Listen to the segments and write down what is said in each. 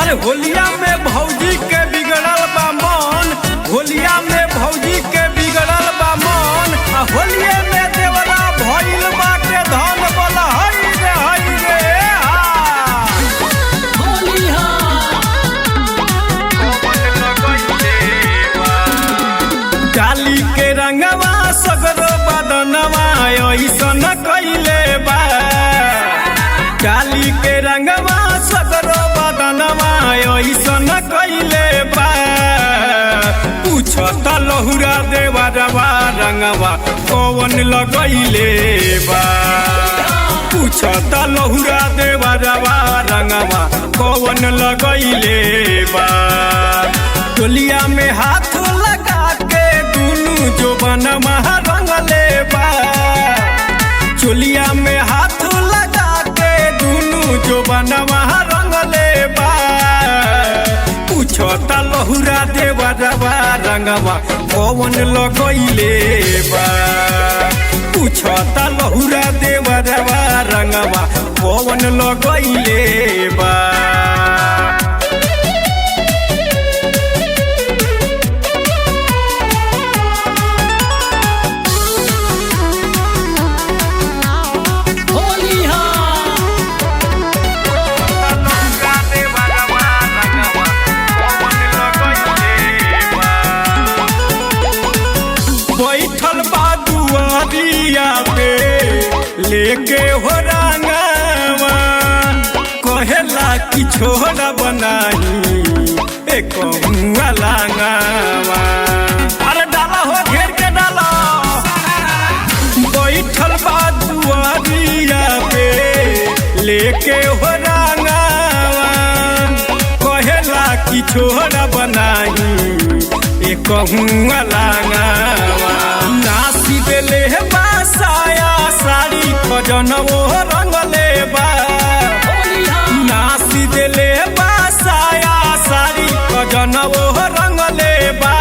अरे होलिया में भौजी के बिगड़ल बा मन, होलिया में भौजी के बिगड़ल बा मन, होलिये में देवरा भइल बाटे धन बोला हई रे डाली के रंगवा सगरो बदनवा ऐसन कइले बा, डाली के रंगवा सगरो बदनवा ऐसन कइले बा। पूछत लहुरा देवरवा रंगवा कौन लगइले बा, पूछत लहुरा देवरवा रंगवा कौन लगइले बा। टोलिया में हाथ लगा के दुनु जोबनमा रंगले बा, चोलिया में हाथ लगा के दुनु जोबनमा रंगले बा। पूछता लहुरा देवरवा रंगवा कौन लगइले बा, पूछता लहुरा देवरवा रंगवा कौन लगइले बा। बैठल बा दुआरिया पे लेके हो रंगवा, कहेला कि छोड़ा बनाही एक लांगवा। अरे डाला हो घेर के डाला, बैठल बा दुआरिया पे लेके हो रंगवा, कहेला कि छोड़ा बनाही एक लांगवा। नासी देले बासाया साड़ी खजन वो रंगले बा, नासी देले बासाया साड़ी खजन वो रंगले बा।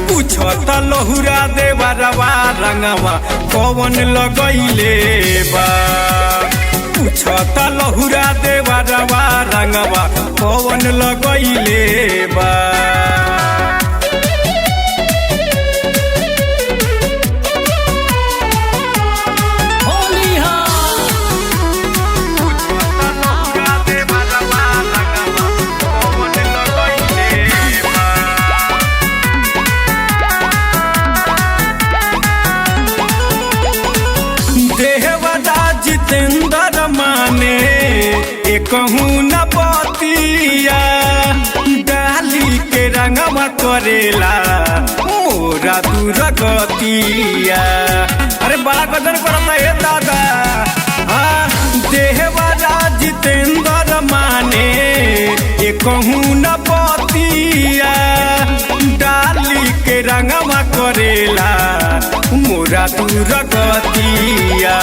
पूछत लहुरा देवरवा रंगवा कौन लगइले बा, पूछत लहुरा देवरवा रंगवा कौन लगइले बा। जितेंद्र माने कहूँ न बतिया, डाली के रंगवा करेला मोरा दूर गतिया। अरे बड़ा गदर करता है दादा, हाँ देहवारा जितेंद्र माने कहूँ न बतिया, डाली के रंगवा करेला मोरा दूर गतिया।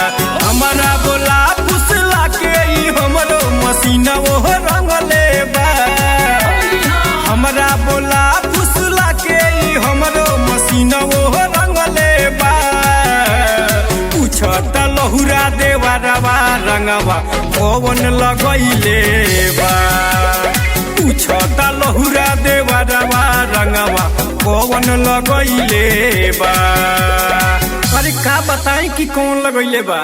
हमारा बोला फुसला के हमरो मसीना वो रंगले बा, हमारा बोला फुसला के हमरो मसीना वो रंगले बा। पूछत लहुरा देवरवा रंगवा कौन लगइले बा, पूछत लहुरा देवरवा रंगवा कौन लगइले बा। अरे का बताई कि कौन लगइले बा।